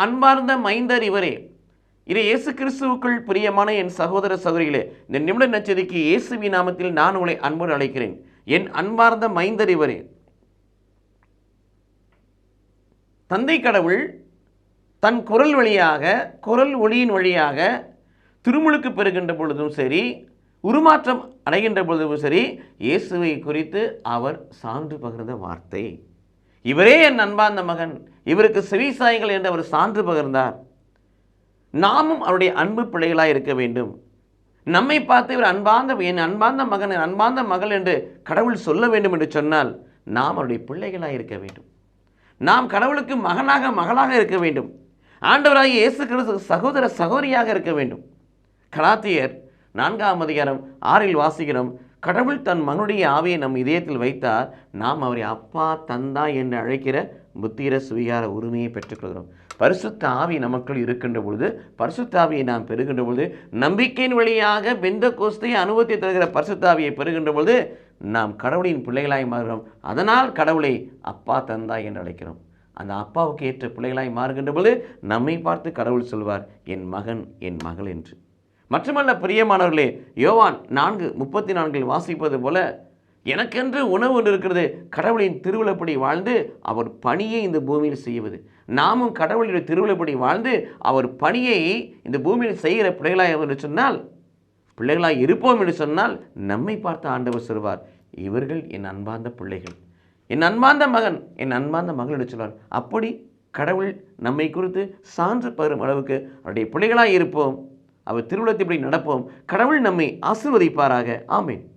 அன்பார்ந்த மைந்தர் இவரே. இது இயேசு கிறிஸ்துவுக்குள் பிரியமான என் சகோதர சகோதரிகளே, இந்த நிமிட நச்சதிக்கு இயேசுவின் நாமத்தில் நான் உங்களை அன்போடு அழைக்கிறேன். என் அன்பார்ந்த மைந்தர் இவரே. தந்தை கடவுள் தன் குரல் வழியாக, குரல் ஒளியின் வழியாக திருமுழுக்கு பெறுகின்ற பொழுதும் சரி, உருமாற்றம் அடைகின்ற பொழுதும் சரி, இயேசுவை குறித்து அவர் சான்று பகிர்ந்த வார்த்தை. இவரே என் அன்பார்ந்த மகன், இவருக்கு செவிசாயுங்கள் என்று அவர் சான்று பகிர்ந்தார். நாமும் அவருடைய அன்பு பிள்ளைகளாக இருக்க வேண்டும். நம்மை பார்த்து இவர் என் அன்பார்ந்த மகன், என் அன்பார்ந்த மகள் என்று கடவுள் சொல்ல வேண்டும் என்று சொன்னால் நாம் அவருடைய பிள்ளைகளாக இருக்க வேண்டும். நாம் கடவுளுக்கு மகனாக மகளாக இருக்க வேண்டும். ஆண்டவராகிய இயேசு கிறிஸ்து சகோதர சகோதரியாக இருக்க வேண்டும். கலாத்தியர் 4:6 வாசிக்கிறோம், கடவுள் தன் மகனுடைய ஆவியை நம் இதயத்தில் வைத்தார், நாம் அவரை அப்பா தந்தா என்று அழைக்கிற புத்திர சுவிகார உரிமையை பெற்றுக்கொள்கிறோம். பரிசுத்த ஆவி நமக்குள் இருக்கின்ற பொழுது, பரிசுத்த ஆவியை நாம் பெறுகின்ற பொழுது, நம்பிக்கையின் வழியாக பெந்தெகோஸ்தை அனுபவத்தை தருகிற பரிசுத்த ஆவியை பெறுகின்ற பொழுது நாம் கடவுளின் பிள்ளைகளாய் மாறுகிறோம். அதனால் கடவுளை அப்பா தந்தா என்று அழைக்கிறோம். அந்த அப்பாவுக்கு ஏற்ற பிள்ளைகளாய் மாறுகின்ற பொழுது நம்மை பார்த்து கடவுள் சொல்வார், என் மகன், என் மகள் என்று. மட்டுமல்ல பிரியமானவர்களே, யோவான் 4:34 வாசிப்பது போல, எனக்கென்று உணவு ஒன்று இருக்கிறது, கடவுளின் திருவிழப்படி வாழ்ந்து அவர் பணியை இந்த பூமியில் செய்வது. நாமும் கடவுளுடைய திருவிழப்படி வாழ்ந்து அவர் பணியை இந்த பூமியில் செய்கிற பிள்ளைகளாய் என்று சொன்னால், பிள்ளைகளாய் இருப்போம் என்று சொன்னால், நம்மை பார்த்து ஆண்டவர் சொல்வார், இவர்கள் என் அன்பார்ந்த பிள்ளைகள், என் அன்பார்ந்த மகன், என் அன்பார்ந்த மகள் என்று சொல்வார். அப்படி கடவுள் நம்மை குறித்து சான்று பகிரும் அளவுக்கு அவருடைய பிள்ளைகளாய் இருப்போம். அவர் திருவிழத்தை இப்படி நடப்போம். கடவுள் நம்மை ஆசீர்வதிப்பாராக. ஆமென்.